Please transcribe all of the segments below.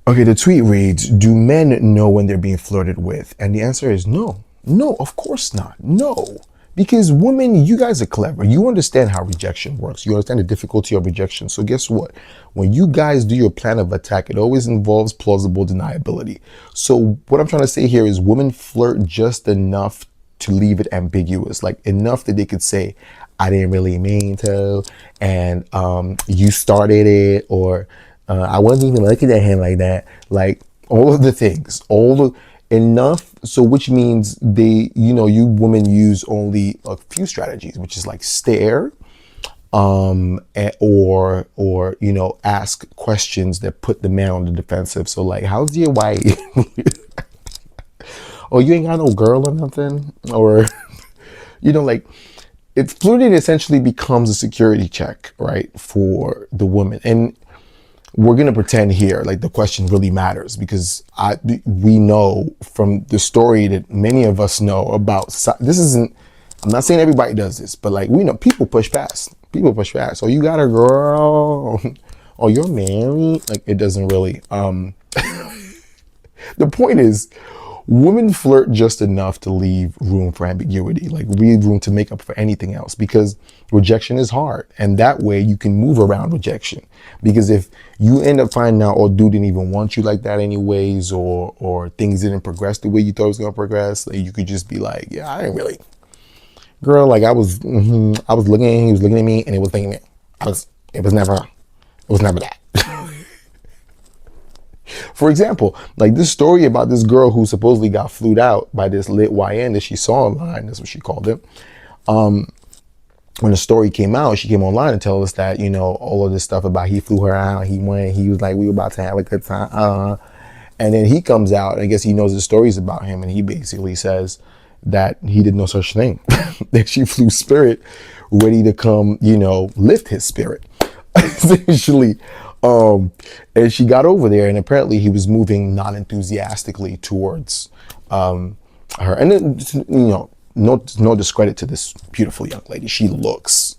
Okay, the tweet reads, do men know when they're being flirted with? And the answer is no. No, of course not. No. Because women, you guys are clever. You understand how rejection works. You understand the difficulty of rejection. So guess what? When you guys do your plan of attack, it always involves plausible deniability. So what I'm trying to say here is women flirt just enough to leave it ambiguous, like enough that they could say, I didn't really mean to, and you started it, or I wasn't even looking at him like that. Like all of the things, all the enough. So which means they, you women use only a few strategies, which is like stare, or ask questions that put the man on the defensive. So like, how's your wife? Oh, you ain't got no girl or nothing, or like it's flirting essentially becomes a security check, right, for the woman. And we're going to pretend here like the question really matters, because we know from the story that many of us know about. This isn't, I'm not saying everybody does this, but like, we know people push past. Oh, you got a girl. Oh, you're married. Like, it doesn't really, the point is, women flirt just enough to leave room for ambiguity, like leave room to make up for anything else, because rejection is hard. And that way you can move around rejection. Because if you end up finding out, oh, dude didn't even want you like that anyways, or things didn't progress the way you thought it was going to progress, like, you could just be like, yeah, I didn't really, girl, like I was looking at him, he was looking at me, and it was thinking, it was never that. For example, like this story about this girl who supposedly got flued out by this lit YN that she saw online, that's what she called it. When the story came out, she came online and told us that, all of this stuff about he flew her out, he went, he was like, we were about to have a good time. And then he comes out, and I guess he knows the stories about him, and he basically says that he did no such thing. That she flew spirit ready to come, lift his spirit, essentially. And she got over there, and apparently he was moving non-enthusiastically towards her. And then, no discredit to this beautiful young lady. She looks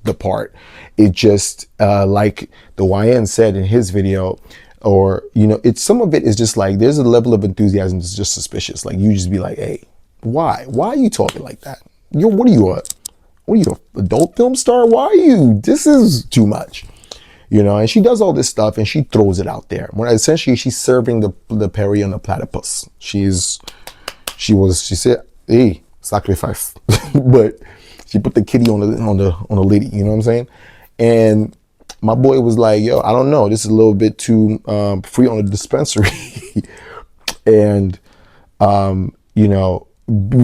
the part. It just, like the YN said in his video, or, it's, some of it is just like, there's a level of enthusiasm that's just suspicious. Like, you just be like, hey, why are you talking like that? What are you, an adult film star? Why are you, this is too much. And she does all this stuff and she throws it out there. When essentially she's serving the Perry on the platypus. She said, hey, sacrifice. But she put the kitty on the lady, you know what I'm saying? And my boy was like, yo, I don't know. This is a little bit too free on the dispensary. And,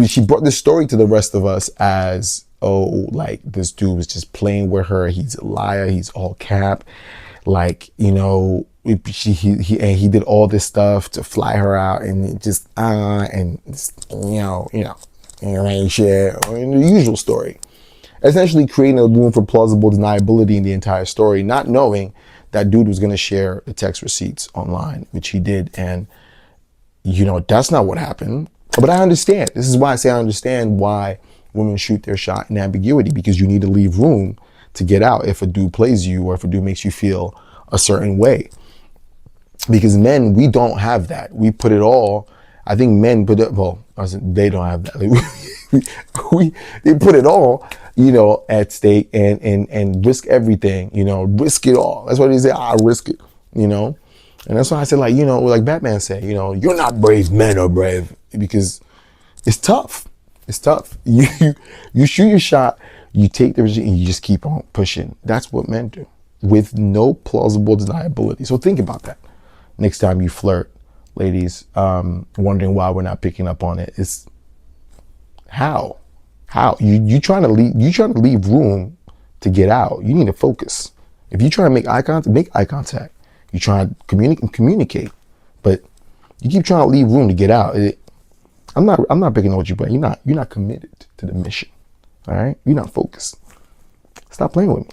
she brought this story to the rest of us as, oh, like this dude was just playing with her. He's a liar. He's all cap. Like, he did all this stuff to fly her out, and it just, and shit, in the usual story. Essentially creating a room for plausible deniability in the entire story, not knowing that dude was going to share the text receipts online, which he did. And, that's not what happened. But I understand. This is why I say I understand why women shoot their shot in ambiguity, because you need to leave room to get out if a dude plays you, or if a dude makes you feel a certain way. Because men, we don't have that. We put it all, I think men put it, well, they don't have that. They put it all, at stake and risk everything, risk it all. That's why they say, I risk it, And that's why I said, like Batman said, you're not brave, men are brave, because it's tough. It's tough. You shoot your shot, you take the risk, and you just keep on pushing. That's what men do, with no plausible deniability. So think about that next time you flirt, ladies, wondering why we're not picking up on it. It's how you trying to leave room to get out. You need to focus. If you try to make eye contact. You try to communicate, but you keep trying to leave room to get out. I'm not picking on you, but you're not committed to the mission. All right, you're not focused. Stop playing with me.